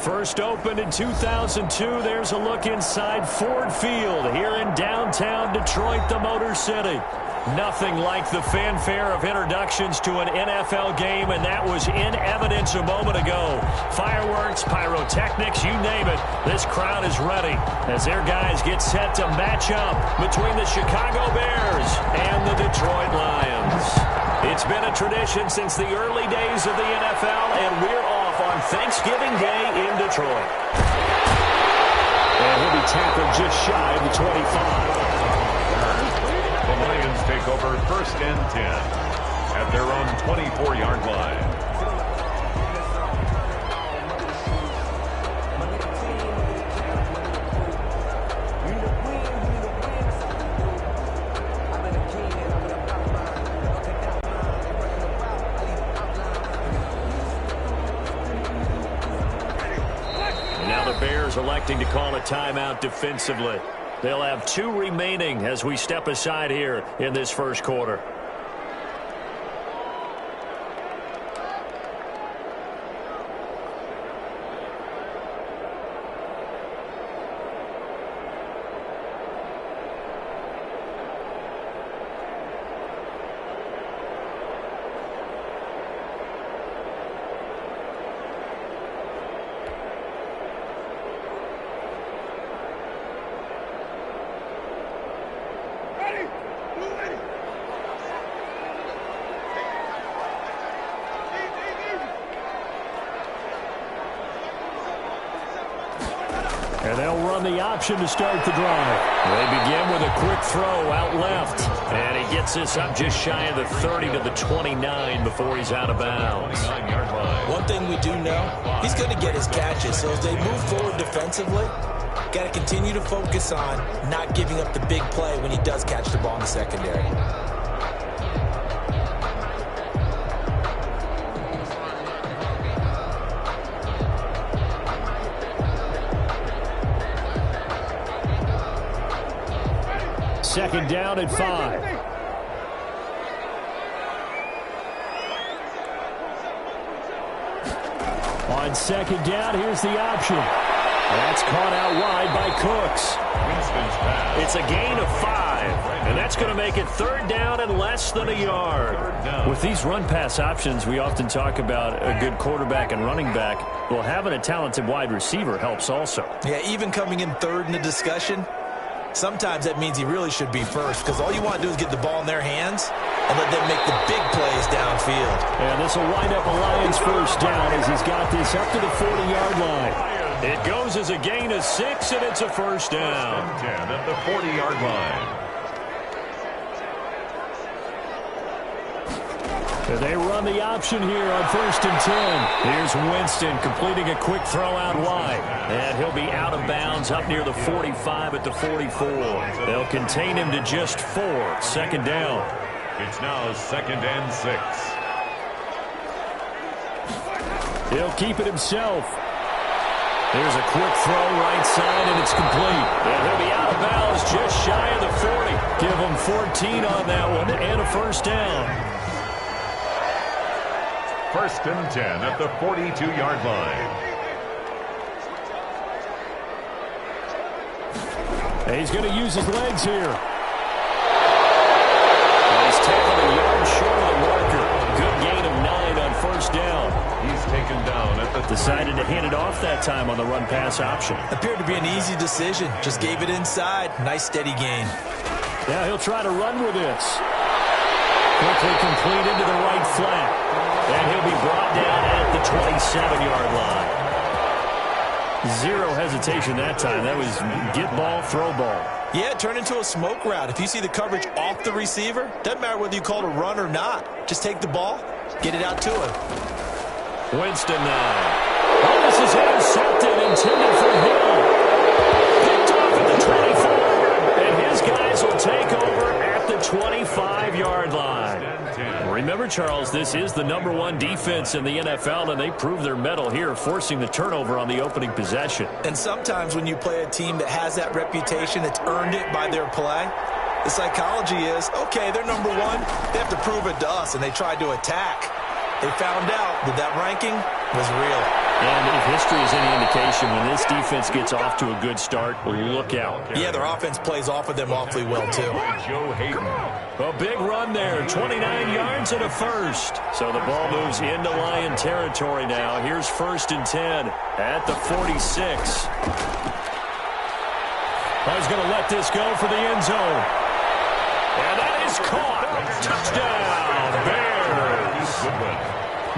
First opened in 2002. There's a look inside Ford Field here in downtown Detroit, the Motor City. Nothing like the fanfare of introductions to an NFL game, and that was in evidence a moment ago. Fireworks, pyrotechnics, you name it. This crowd is ready as their guys get set to match up between the Chicago Bears and the Detroit Lions. It's been a tradition since the early days of the NFL, and we're off on Thanksgiving Day in Detroit. And he'll be tackled just shy of the 25. The Lions take over first and 10 at their own 24-yard line. Now the Bears electing to call a timeout defensively. They'll have 2 remaining as we step aside here in this first quarter. And they'll run the option to start the drive. They begin with a quick throw out left. And he gets this up just shy of the 30 to the 29 before he's out of bounds. One thing we do know, he's going to get his catches. So as they move forward defensively, got to continue to focus on not giving up the big play when he does catch the ball in the secondary. Second down at 5. On second down, here's the option. That's caught out wide by Cooks. It's a gain of 5, and that's going to make it third down and less than a yard. With these run-pass options, we often talk about a good quarterback and running back. Well, having a talented wide receiver helps also. Yeah, even coming in third in the discussion, sometimes that means he really should be first, because all you want to do is get the ball in their hands and let them make the big plays downfield. And this will wind up a Lions first down as he's got this up to the 40-yard line. It goes as a gain of 6, and it's a first down. 10 at the 40-yard line. They run the option here on first and 10. Here's Winston completing a quick throw out wide. And he'll be out of bounds up near the 45 at the 44. They'll contain him to just 4. Second down. It's now second and 6. He'll keep it himself. Here's a quick throw right side, and it's complete. And he'll be out of bounds just shy of the 40. Give him 14 on that one and a first down. First and 10 at the 42-yard line. And he's going to use his legs here. And he's tackled a yard short of the marker. Good gain of 9 on first down. He's taken down at the... Decided to hand it off that time on the run-pass option. Appeared to be an easy decision. Just gave it inside. Nice steady gain. Now he'll try to run with this. Quickly complete into the right flat. And he'll be brought down at the 27-yard line. Zero hesitation that time. That was get ball, throw ball. Yeah, turn into a smoke route. If you see the coverage off the receiver, doesn't matter whether you call it a run or not. Just take the ball, get it out to him. Winston now. Oh, this is intercepted, intended for Hill. Picked off at the 24. And his guys will take over at the 25-yard line. Remember, Charles, this is the #1 defense in the NFL, and they prove their mettle here, forcing the turnover on the opening possession. And sometimes when you play a team that has that reputation, that's earned it by their play, the psychology is, okay, they're #1. They have to prove it to us, and they try to attack. They found out that that ranking was real. And if history is any indication, when this defense gets off to a good start, look out. Yeah, their offense plays off of them awfully well, too. Joe Hayden. A big run there, 29 yards and a first. So the ball moves into Lion territory now. Here's 1st and 10 at the 46. He's going to let this go for the end zone. And that is caught. Touchdown, Bears.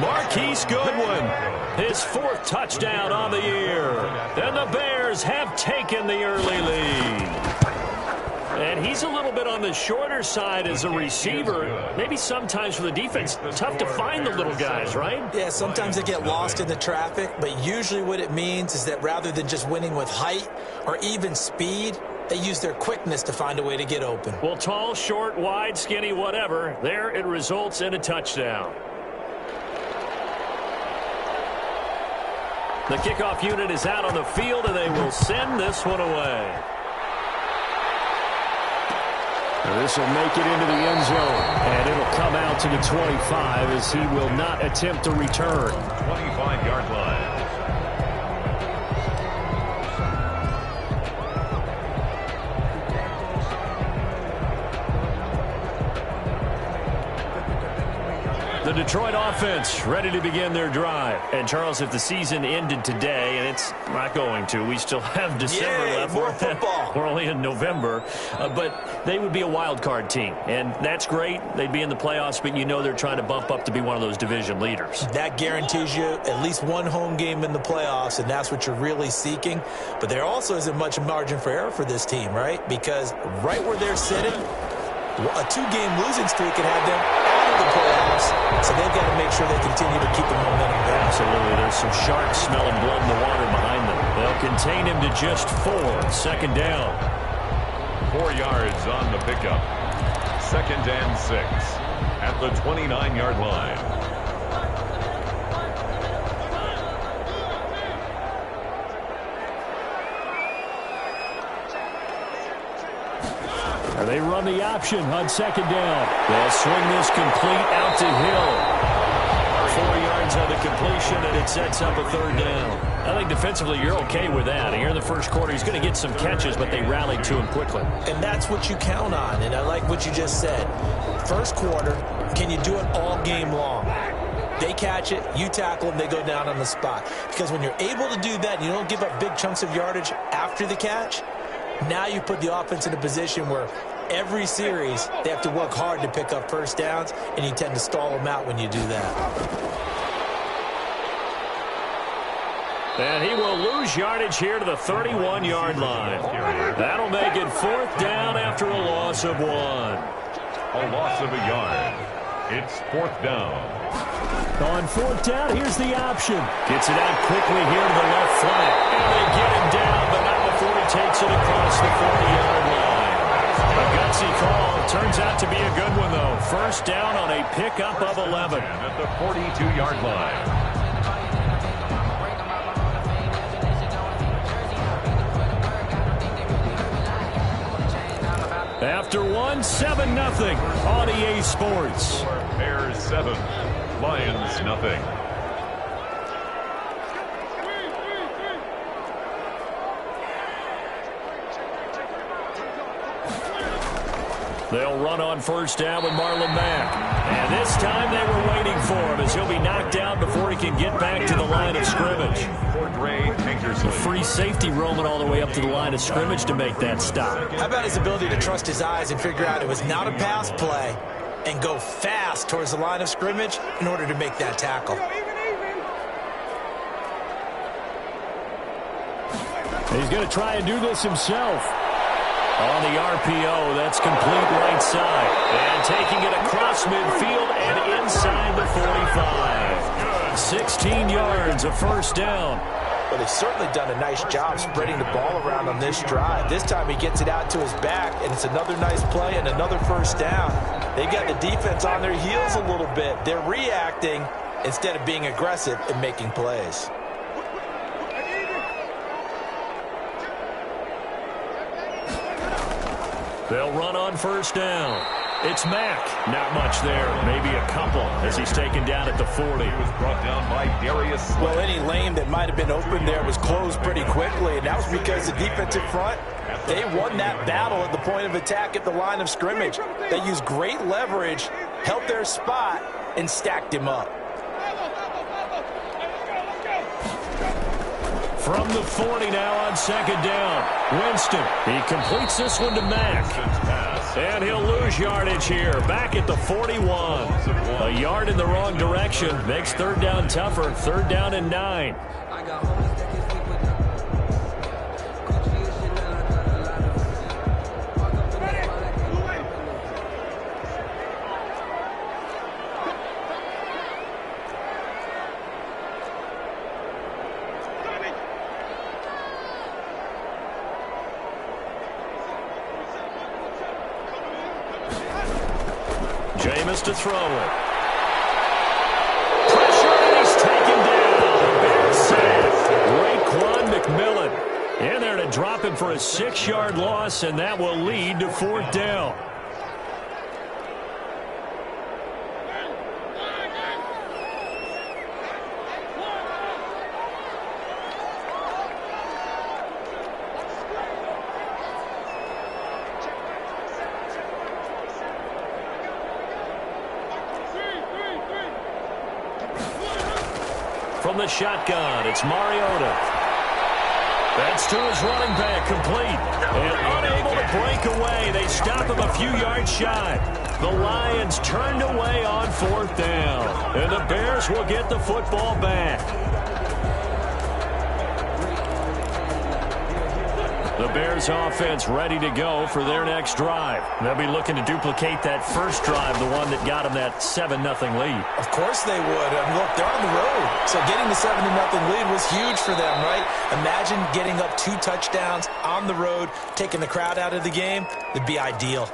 Marquise Goodwin, his 4th touchdown on the year. And the Bears have taken the early lead. And he's a little bit on the shorter side as a receiver. Maybe sometimes for the defense, tough to find the little guys, right? Yeah, sometimes they get lost in the traffic, but usually what it means is that rather than just winning with height or even speed, they use their quickness to find a way to get open. Well, tall, short, wide, skinny, whatever, there it results in a touchdown. The kickoff unit is out on the field, and they will send this one away. This will make it into the end zone, and it'll come out to the 25 as he will not attempt to return. 25-yard line. The Detroit offense ready to begin their drive. And, Charles, if the season ended today, and it's not going to, we still have December left. More football. We're only in November. But they would be a wild card team. And that's great. They'd be in the playoffs, but you know they're trying to bump up to be one of those division leaders. That guarantees you at least one home game in the playoffs, and that's what you're really seeking. But there also isn't much margin for error for this team, right? Because right where they're sitting, a 2-game losing streak could have them out of the playoffs, so they've got to make sure they continue to keep the momentum going. Absolutely. There's some sharks smelling blood in the water behind them. They'll contain him to just 4. 2nd down. 4 yards on the pickup. 2nd and 6 at the 29-yard line. They run the option on 2nd down. They'll swing this complete out to Hill. 4 yards on the completion, and it sets up a 3rd down. I think defensively you're okay with that. Here in the first quarter, he's going to get some catches, but they rallied to him quickly. And that's what you count on, and I like what you just said. First quarter, can you do it all game long? They catch it, you tackle them, they go down on the spot. Because when you're able to do that and you don't give up big chunks of yardage after the catch, now you put the offense in a position where every series they have to work hard to pick up 1st downs, and you tend to stall them out when you do that. And he will lose yardage here to the 31-yard line. That'll make it 4th down after a loss of 1. A loss of a yard. It's 4th down. On 4th down, here's the option. Gets it out quickly here to the left flank. And they get him down, but not before he takes it across the 40-yard line. A gutsy call. Turns out to be a good one, though. 1st down on a pickup of 11. At the 42-yard line. After 1, 7-0 on EA Sports. Bears 7, Lions nothing. They'll run on 1st down with Marlon Mack. And this time they were waiting for him as he'll be knocked down before he can get back to the line of scrimmage. A free safety roaming all the way up to the line of scrimmage to make that stop. How about his ability to trust his eyes and figure out it was not a pass play and go fast towards the line of scrimmage in order to make that tackle. He's going to try and do this himself. On the RPO, that's complete right side. And taking it across midfield and inside the 45. 16 yards, a 1st down. Well, they've certainly done a nice job spreading the ball around on this drive. This time he gets it out to his back, and it's another nice play and another 1st down. They've got the defense on their heels a little bit. They're reacting instead of being aggressive and making plays. They'll run on 1st down. It's Mack. Not much there. Maybe a couple as he's taken down at the 40. He was brought down by Darius. Well, any lane that might have been open there was closed pretty quickly, and that was because the defensive front, they won that battle at the point of attack at the line of scrimmage. They used great leverage, held their spot, and stacked him up. From the 40 now on second down. Winston, he completes this one to Mack. And he'll lose yardage here, back at the 41. A yard in the wrong direction makes third down tougher. Third down and 9. Jameis to throw it. Pressure, and he's taken down. Big sack. Raekwon McMillan in there to drop him for a 6-yard loss, and that will lead to fourth down. From the shotgun, it's Mariota. That's to his running back, complete. And unable to break away. They stop him a few yards shy. The Lions turned away on fourth down. And the Bears will get the football back. The Bears offense ready to go for their next drive. They'll be looking to duplicate that first drive, the one that got them that 7-0 lead. Of course they would. Look, they're on the road. So getting the 7-0 lead was huge for them, right? Imagine getting up 2 touchdowns on the road, taking the crowd out of the game. It'd be ideal.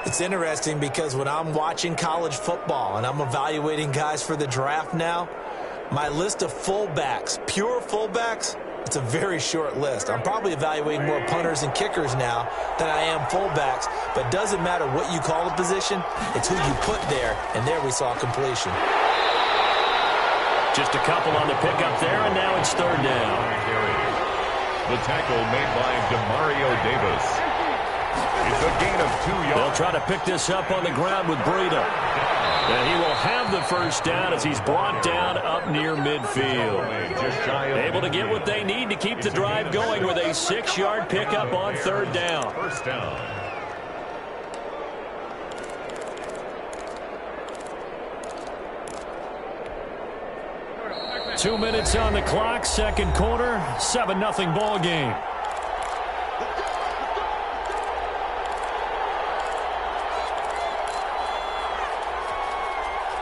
It's interesting because when I'm watching college football and I'm evaluating guys for the draft now, my list of fullbacks, pure fullbacks, it's a very short list. I'm probably evaluating more punters and kickers now than I am fullbacks, but it doesn't matter what you call a position, it's who you put there, and there we saw completion. Just a couple on the pickup there, and now it's third down. The tackle made by Demario Davis. It's a gain of 2 yards. They'll try to pick this up on the ground with Breida. And he will have the first down as he's brought down up near midfield. Able to get what they need to keep the drive going with a 6-yard pickup on third down. First down. Two minutes on the clock, second quarter, 7-0 ball game.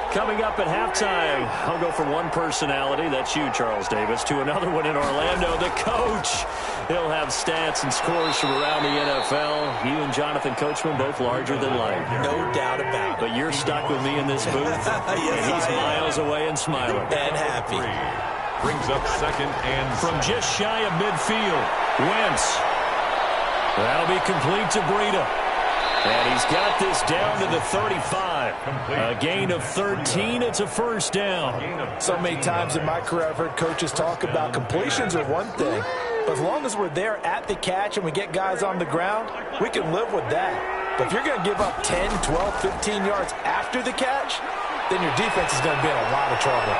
Coming up at halftime, I'll go from one personality, that's you, Charles Davis, to another one in Orlando, the coach. He'll have stats and scores from around the NFL. You and Jonathan Coachman, both larger than life. No doubt about it. But you're stuck with me in this booth, Yes, and he's miles away and smiling. And happy. Brings up second and from just shy of midfield, Wentz. That'll be complete to Breida. And he's got this down to the 35. A gain of 13. It's a first down. So many times in my career I've heard coaches talk about completions are one thing. But as long as we're there at the catch and we get guys on the ground, we can live with that. But if you're going to give up 10, 12, 15 yards after the catch, then your defense is going to be in a lot of trouble.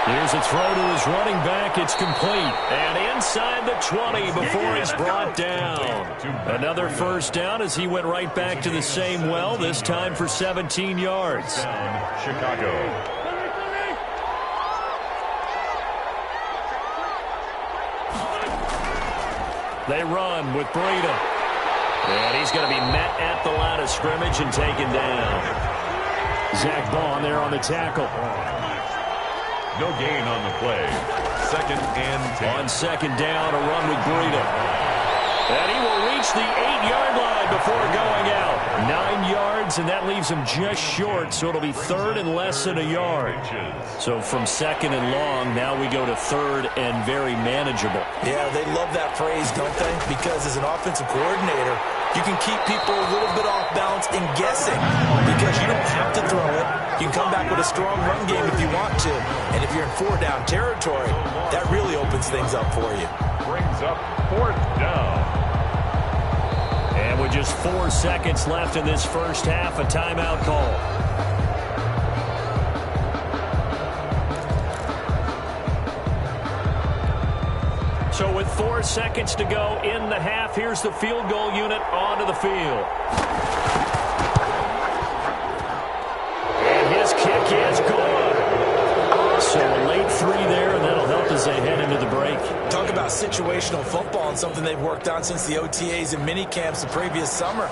Here's a throw to his running back. It's complete. And inside the 20 before he's brought down. Another first down as he went right back to the same well, this time for 17 yards. Chicago. They run with Breida. And he's going to be met at the line of scrimmage and taken down. Zach Bond there on the tackle. No gain on the play. Second and 10. On second down, a run with Breida. And he will reach the 8-yard line before going out. 9 yards, and that leaves him just short, so it'll be third and less than a yard. So from second and long, now we go to third and very manageable. Yeah, they love that phrase, don't they? Because as an offensive coordinator, you can keep people a little bit off balance and guessing because you don't have to throw it. You can come back with a strong run game if you want to. And if you're in 4-down territory, that really opens things up for you. Brings up 4th down. And with just 4 seconds left in this first half, a timeout call. So with 4 seconds to go in the half, here's the field goal unit onto the field. And his kick is good. So a late 3 there, and that'll help as they head into the break. Talk about situational football and something they've worked on since the OTAs and mini camps the previous summer.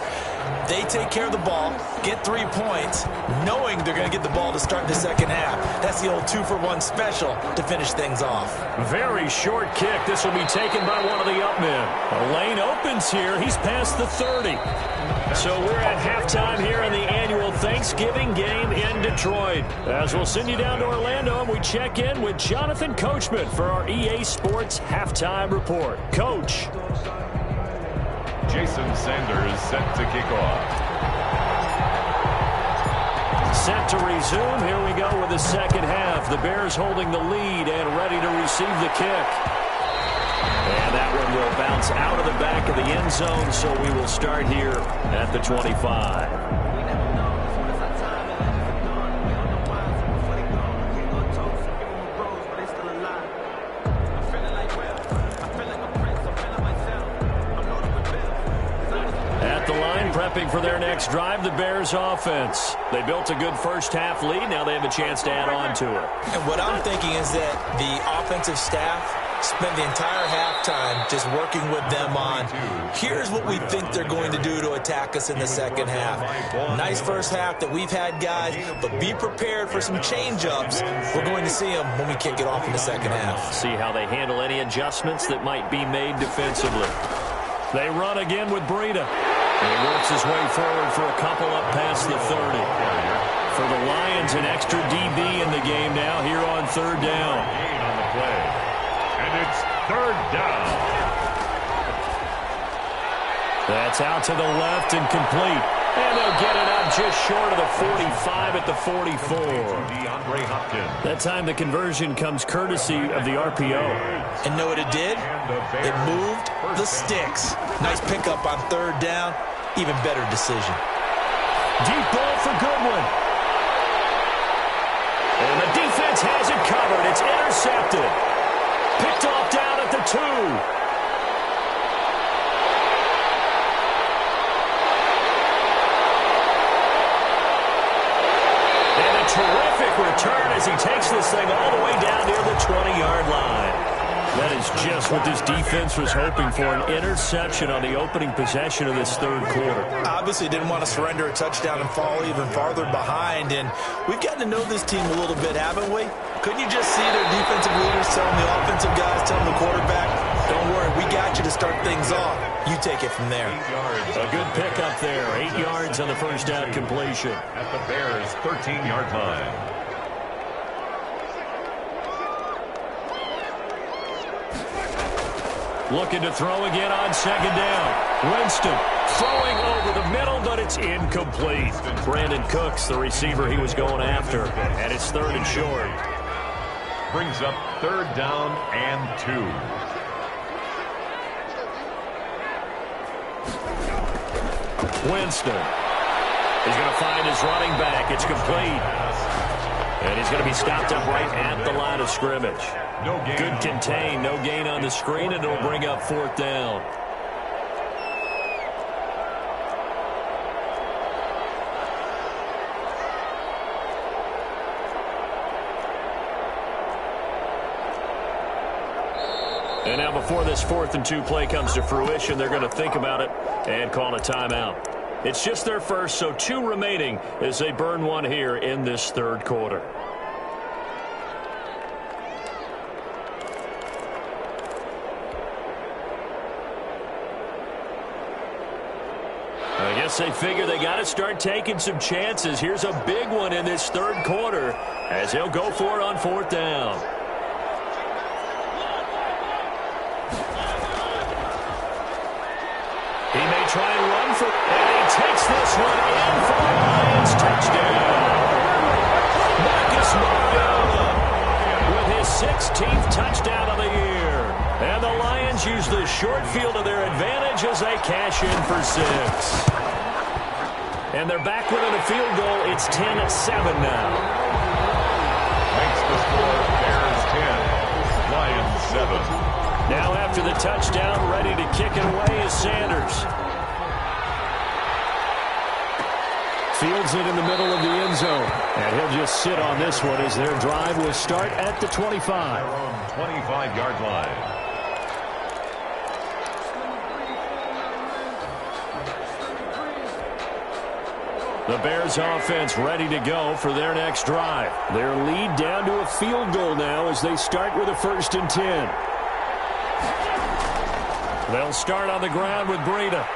They take care of the ball, get 3 points, knowing they're going to get the ball to start the second half. That's the old 2-for-1 special to finish things off. Very short kick. This will be taken by one of the up men. A lane opens here. He's past the 30. So we're at halftime here in the annual Thanksgiving game in Detroit. As we'll send you down to Orlando, and we check in with Jonathan Coachman for our EA Sports Halftime Report. Coach. Jason Sanders set to kick off. Set to resume. Here we go with the second half. The Bears holding the lead and ready to receive the kick. And that one will bounce out of the back of the end zone, so we will start here at the 25. Prepping for their next drive, the Bears offense. They built a good first half lead. Now they have a chance to add on to it. And what I'm thinking is that the offensive staff spent the entire halftime just working with them on, here's what we think they're going to do to attack us in the second half. Nice first half that we've had, guys, but be prepared for some change-ups. We're going to see them when we kick it off in the second half. See how they handle any adjustments that might be made defensively. They run again with Breida. He works his way forward for a couple up past the 30. For the Lions, an extra DB in the game now here on 3rd down. Gain on the play. And it's 3rd down. That's out to the left and complete. And they'll get it up just short of the 45 at the 44. DeAndre Hopkins. That time the conversion comes courtesy of the RPO. And know what it did? It moved the sticks. Nice pickup on 3rd down. Even better decision. Deep ball for Goodwin. And the defense has it covered. It's intercepted. Picked off down at the 2. Terrific return as he takes this thing all the way down near the 20-yard line. That is just what this defense was hoping for, an interception on the opening possession of this 3rd quarter. Obviously didn't want to surrender a touchdown and fall even farther behind, and we've gotten to know this team a little bit, haven't we? Couldn't you just see their defensive leaders telling the offensive guys, telling the quarterback, don't worry, we got you to start things off. You take it from there. 8 yards. A good pickup there. 8 yards on the first down completion. At the Bears' 13-yard line. Looking to throw again on 2nd down. Winston throwing over the middle, but it's incomplete. Brandon Cooks, the receiver he was going after, and it's 3rd and short. Brings up 3rd down and 2. Winston. He's going to find his running back. It's complete. And he's going to be stopped up right at the line of scrimmage. No gain. Good contain, no gain on the screen, and it'll bring up 4th down. And now before this 4th and 2 play comes to fruition, they're going to think about it and call a timeout. It's just their first, so 2 remaining as they burn one here in this 3rd quarter. I guess they figure they got to start taking some chances. Here's a big one in this 3rd quarter as they'll go for it on 4th down. He made try and run for, and he takes this one in for the Lions. Touchdown. Marcus Mariota with his 16th touchdown of the year. And the Lions use the short field to their advantage as they cash in for 6. And they're back within a field goal. It's 10-7 now. Makes the score Bears 10, Lions 7. Now after the touchdown, ready to kick it away is Sanders. Fields it in the middle of the end zone. And he'll just sit on this one as their drive will start at the 25. 25-yard line. The Bears offense ready to go for their next drive. Their lead down to a field goal now as they start with a 1st and 10. They'll start on the ground with Breida.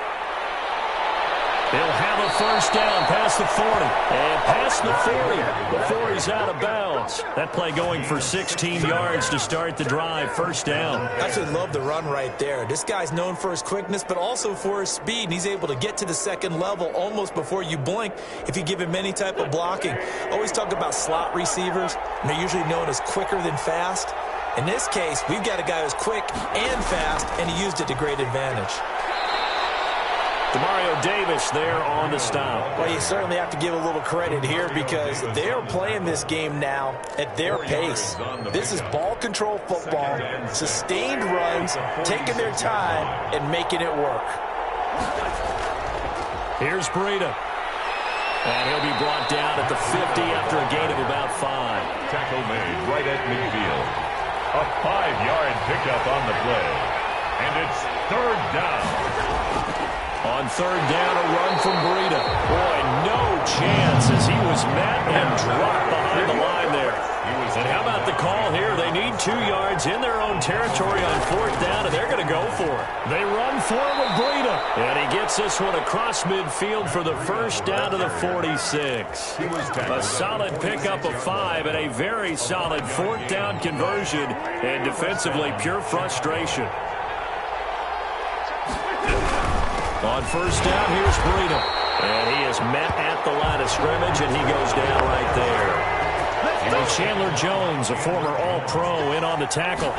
They'll have a 1st down past the 40 and past the 40 before he's out of bounds. That play going for 16 yards to start the drive. 1st down. I actually love the run right there. This guy's known for his quickness, but also for his speed. And he's able to get to the second level almost before you blink if you give him any type of blocking. Always talk about slot receivers, and they're usually known as quicker than fast. In this case, we've got a guy who's quick and fast, and he used it to great advantage. Demario Davis there on the stop. Well, you certainly have to give a little credit here because they're playing this game now at their pace. This is ball control football, sustained runs, taking their time and making it work. Here's Breida. And he'll be brought down at the 50 after a gain of about 5. Tackle made right at midfield. A 5-yard pickup on the play. And it's 3rd down. On 3rd down, a run from Breida. Boy, no chance as he was met and dropped behind the line there. And how about the call here? They need 2 yards in their own territory on 4th down, and they're going to go for it. They run for it with Breida. And he gets this one across midfield for the 1st down to the 46. A solid pickup of 5 and a very solid 4th down conversion. And defensively, pure frustration. On 1st down, here's Breida. And he is met at the line of scrimmage, and he goes down right there. And Chandler Jones, a former All-Pro, in on the tackle.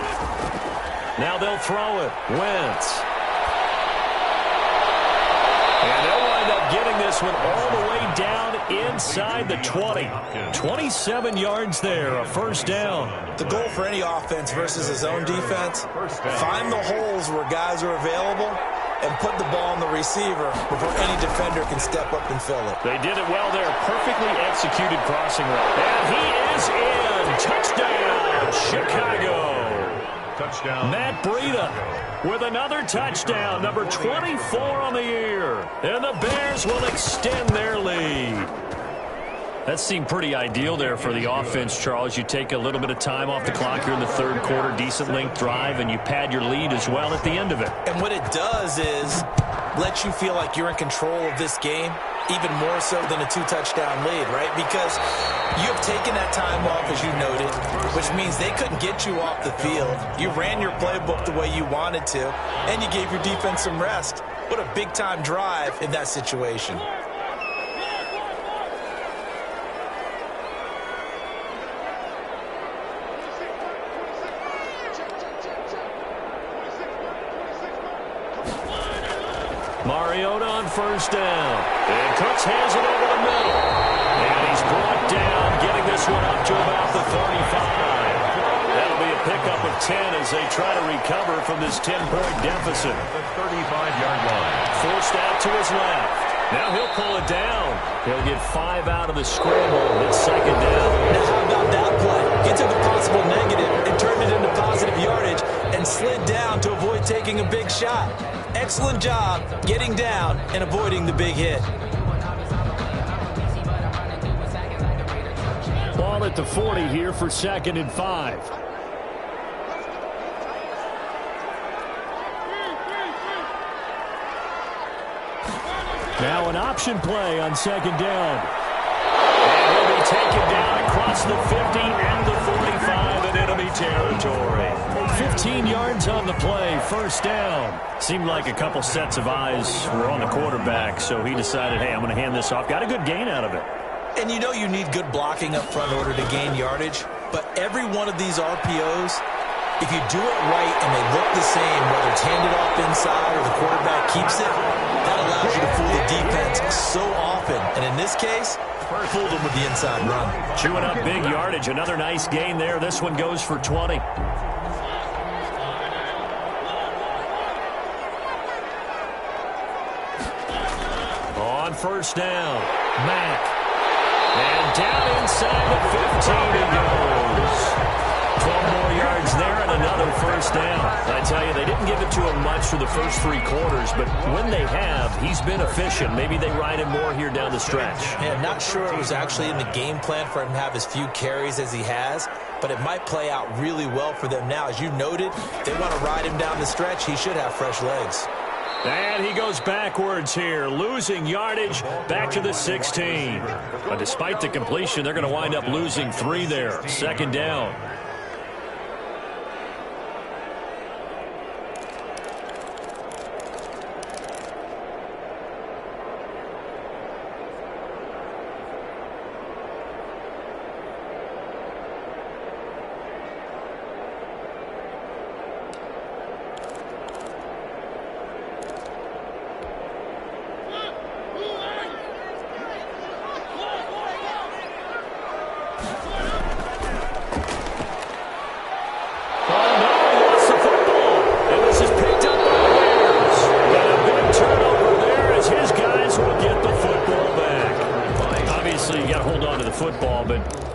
Now they'll throw it. Wentz. And they'll wind up getting this one all the way down inside the 20. 27 yards there, a 1st down. The goal for any offense versus his own defense, find the holes where guys are available and put the ball on the receiver before any defender can step up and fill it. They did it well there. Perfectly executed crossing route. And he is in. Touchdown, Chicago. Touchdown. Matt Breida with another touchdown, number 24 on the year. And the Bears will extend their lead. That seemed pretty ideal there for the offense, Charles. You take a little bit of time off the clock here in the 3rd quarter, decent length drive, and you pad your lead as well at the end of it. And what it does is let you feel like you're in control of this game, even more so than a 2-touchdown lead, right? Because you have taken that time off, as you noted, which means they couldn't get you off the field. You ran your playbook the way you wanted to, and you gave your defense some rest. What a big-time drive in that situation. Mariota on 1st down. And Cooks has it over the middle. And he's brought down, getting this one up to about the 35. That'll be a pickup of 10 as they try to recover from this 10-point deficit. The 35-yard line. Forced out to his left. Now he'll pull it down. He'll get 5 out of the scramble. It's 2nd down. Now how about that play? He took a possible negative and turned it into positive yardage and slid down to avoid taking a big shot. Excellent job getting down and avoiding the big hit. Ball at the 40 here for 2nd and 5. Now an option play on 2nd down. And he'll be taken down across the 50 and the 45 and enemy territory. 15 yards on the play, first down. Seemed like a couple sets of eyes were on the quarterback, so he decided, hey, I'm going to hand this off. Got a good gain out of it. And you know you need good blocking up front in order to gain yardage, but every one of these RPOs, if you do it right and they look the same, whether it's handed off inside or the quarterback keeps it, that allows you to fool the defense so often. And in this case, fooled them with the inside run. Chewing up big yardage. Another nice gain there. This one goes for 20. On first down, Mack. And down inside the 15 he goes. 12 more yards there and another first down. I tell you, they didn't give it to him much for the first 3 quarters, but when they have, he's been efficient. Maybe they ride him more here down the stretch. Yeah, not sure it was actually in the game plan for him to have as few carries as he has, but it might play out really well for them now. As you noted, they want to ride him down the stretch. He should have fresh legs. And he goes backwards here, losing yardage back to the 16. But despite the completion, they're going to wind up losing 3 there. Second down.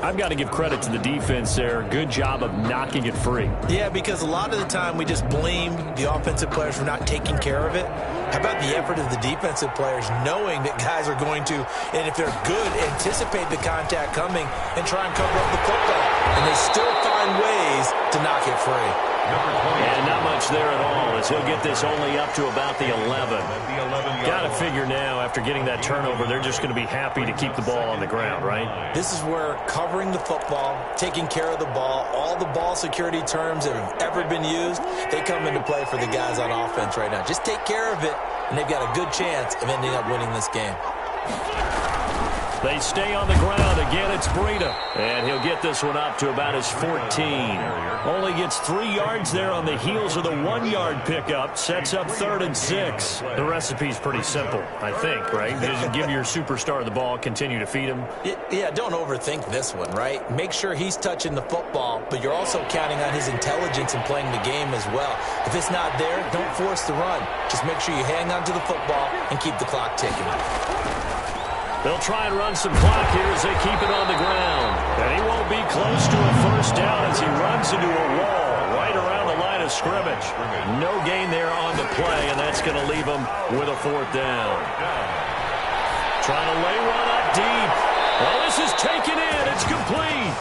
I've got to give credit to the defense there. Good job of knocking it free. Yeah, because a lot of the time we just blame the offensive players for not taking care of it. How about the effort of the defensive players knowing that guys are going to, and if they're good, anticipate the contact coming and try and cover up the football. And they still find ways to knock it free. And not much there at all, as he'll get this only up to about the 11. Got to figure now, after getting that turnover, they're just going to be happy to keep the ball on the ground, right? This is where covering the football, taking care of the ball, all the ball security terms that have ever been used, they come into play for the guys on offense right now. Just take care of it, and they've got a good chance of ending up winning this game. They stay on the ground. Again, it's Breida. And he'll get this one up to about his 14. Only gets 3 yards there on the heels of the 1-yard pickup. Sets up 3rd and 6. The recipe's pretty simple, I think, right? Just give your superstar the ball, continue to feed him. Yeah, don't overthink this one, right? Make sure he's touching the football, but you're also counting on his intelligence in playing the game as well. If it's not there, don't force the run. Just make sure you hang on to the football and keep the clock ticking. They'll try and run some clock here as they keep it on the ground. And he won't be close to a first down as he runs into a wall right around the line of scrimmage. No gain there on the play, and that's going to leave him with a 4th down. Trying to lay one up deep. Well, this is taken in. It's complete.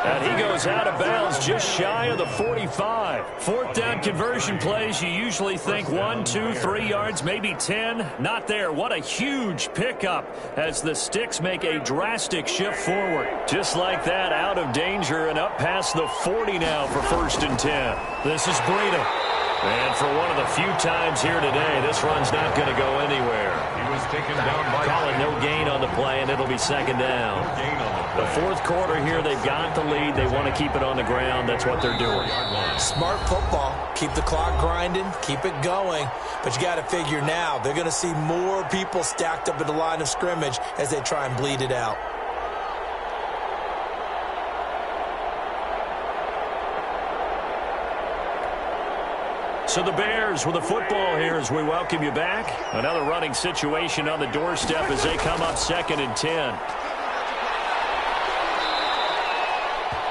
And he goes out of bounds just shy of the 45. 4th down conversion plays, you usually think 1, 2, 3 yards, maybe 10. Not there. What a huge pickup as the Sticks make a drastic shift forward. Just like that, out of danger and up past the 40 now for 1st and 10. This is Breida. And for one of the few times here today, this run's not going to go anywhere. He was taken down by... Calling no gain on the play, and it'll be 2nd down. The 4th quarter here, they've got the lead. They want to keep it on the ground. That's what they're doing. Smart football. Keep the clock grinding. Keep it going. But you got to figure now, they're going to see more people stacked up at the line of scrimmage as they try and bleed it out. So the Bears with the football here as we welcome you back. Another running situation on the doorstep as they come up 2nd and 10.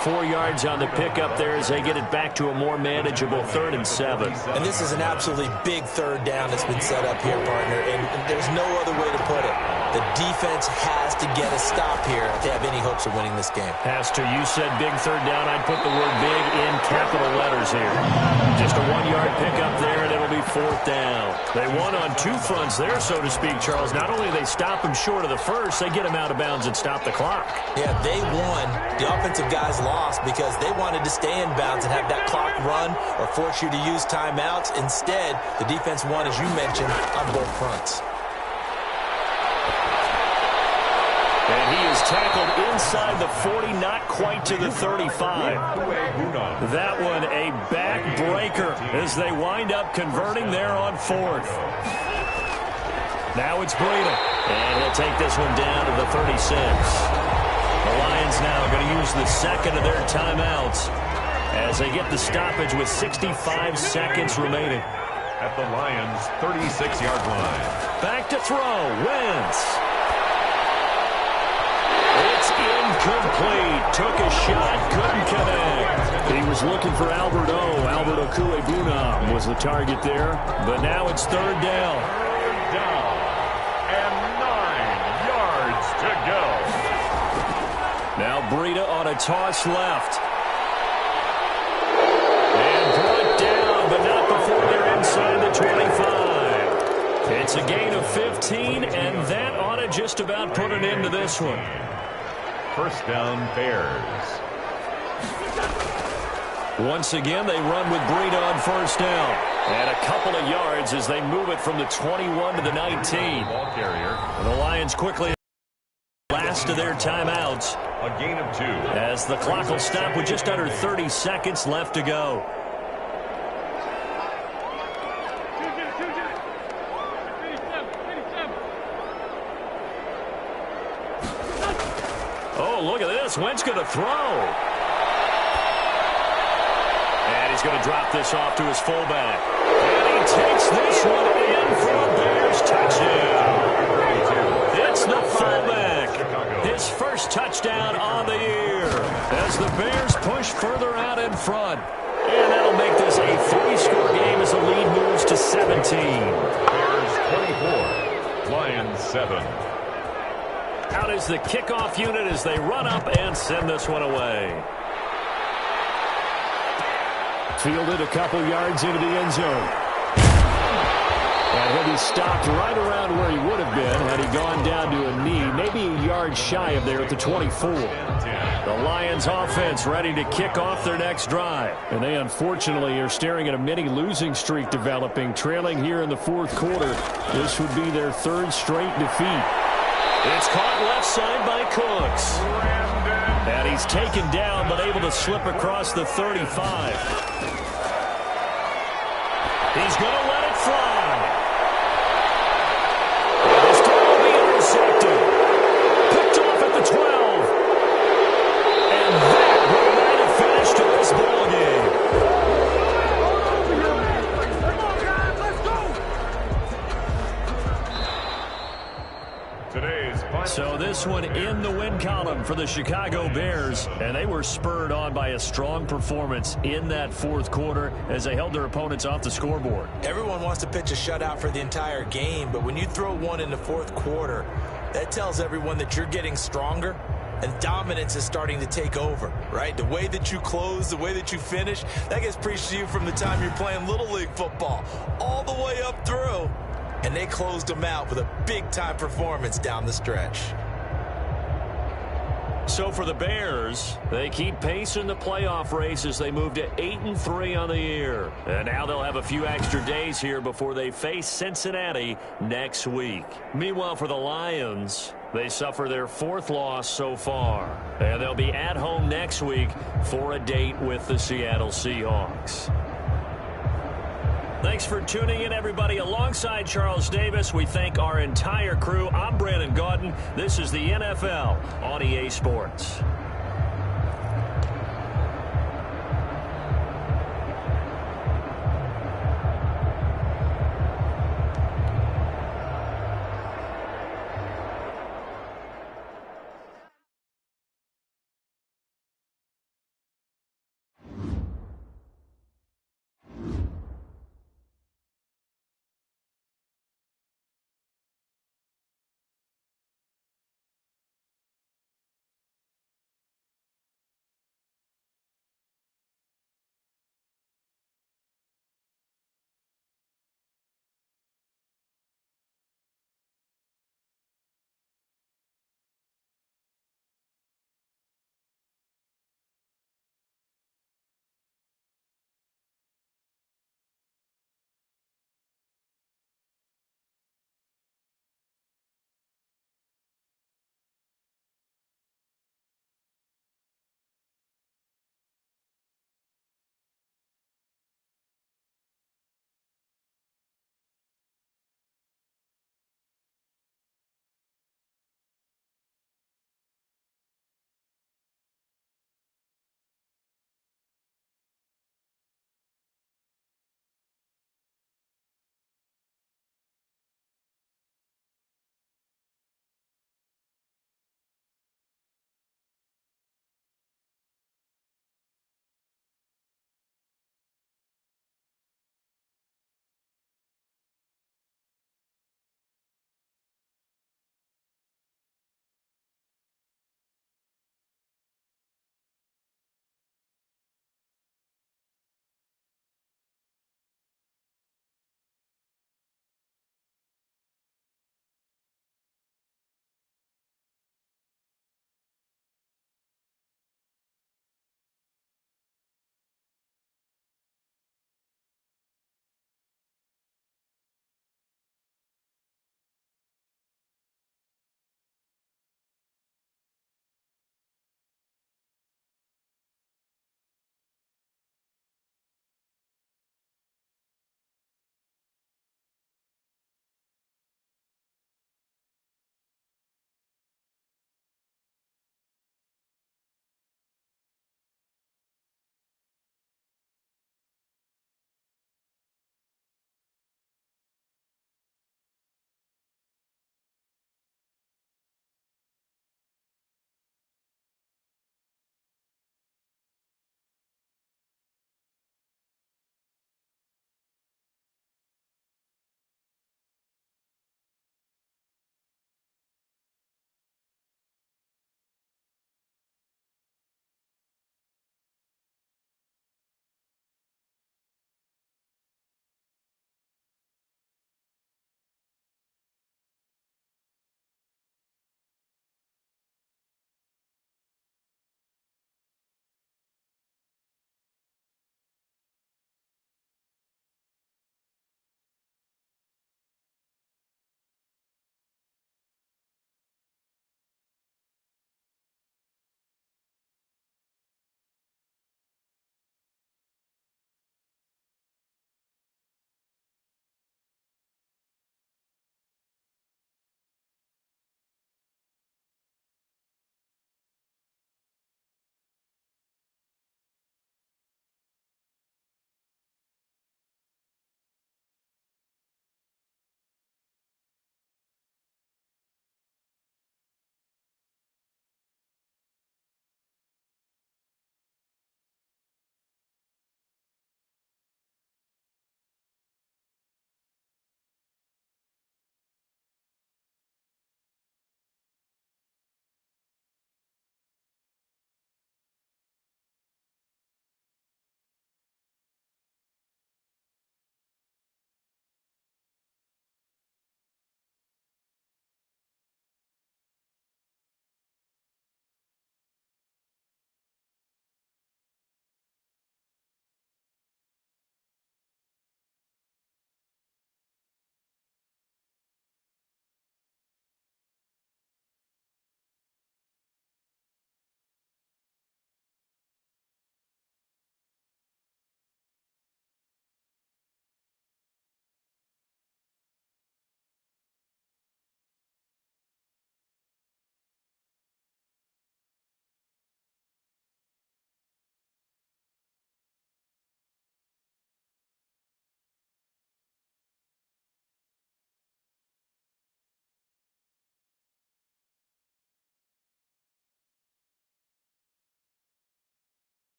4 yards on the pickup there as they get it back to a more manageable 3rd and 7. And this is an absolutely big 3rd down that's been set up here, partner, and there's no other way to put it. The defense has to get a stop here if they have any hopes of winning this game. Has to. You said big 3rd down. I'd put the word big in capital letters here. Just a 1-yard pickup there, and it'll be 4th down. They won on 2 fronts there, so to speak, Charles. Not only do they stop him short of the first, they get him out of bounds and stop the clock. Yeah, they won. The offensive guys lost because they wanted to stay in bounds and have that clock run or force you to use timeouts. Instead, the defense won, as you mentioned, on both fronts. And he is tackled inside the 40, not quite to the 35. That one a backbreaker as they wind up converting there on 4th. Now it's Breida, and he'll take this one down to the 36. The Lions now going to use the second of their timeouts as they get the stoppage with 65 seconds remaining. At the Lions' 36-yard line. Back to throw. Wentz. It's incomplete. Took a shot, couldn't connect. He was looking for Albert Okwuegbunam was the target there, but now it's 3rd down. 3rd down and 9 yards to go. Now Breida on a toss left. And brought down, but not before they're inside the 25. It's a gain of 15, and that ought to just about put an end to this one. 1st down, Bears. Once again, they run with Breida on 1st down. And a couple of yards as they move it from the 21 to the 19. Ball carrier. And the Lions quickly last of their timeouts. A gain of 2. As the clock will stop with just under 30 seconds left to go. Oh, look at this. Wentz going to throw. And he's going to drop this off to his fullback. And he takes this one in for a Bears touchdown. It's the fullback. His first touchdown on the year as the Bears push further out in front. And that'll make this a 3-score game as the lead moves to 17. Bears 24, Lions 7. Out is the kickoff unit as they run up and send this one away. Fielded a couple yards into the end zone. And he'll be stopped right around where he would have been had he gone down to a knee, maybe a yard shy of there at the 24. The Lions offense ready to kick off their next drive. And they unfortunately are staring at a mini losing streak developing, trailing here in the 4th quarter. This would be their 3rd straight defeat. It's caught left side by Cooks. And he's taken down but able to slip across the 35. He's going to let it fly. And this time will be intercepted. Picked off at the 12. And that will light a finish to this ball game. So this one in the win column for the Chicago Bears, and they were spurred on by a strong performance in that 4th quarter as they held their opponents off the scoreboard. Everyone wants to pitch a shutout for the entire game, but when you throw one in the 4th quarter, that tells everyone that you're getting stronger and dominance is starting to take over, right? The way that you close, the way that you finish, that gets preached to you from the time you're playing Little League football all the way up through. And they closed them out with a big-time performance down the stretch. So for the Bears, they keep pace in the playoff race as they move to 8-3 on the year. And now they'll have a few extra days here before they face Cincinnati next week. Meanwhile, for the Lions, they suffer their 4th loss so far. And they'll be at home next week for a date with the Seattle Seahawks. Thanks for tuning in, everybody. Alongside Charles Davis, we thank our entire crew. I'm Brandon Gaudin. This is the NFL on EA Sports.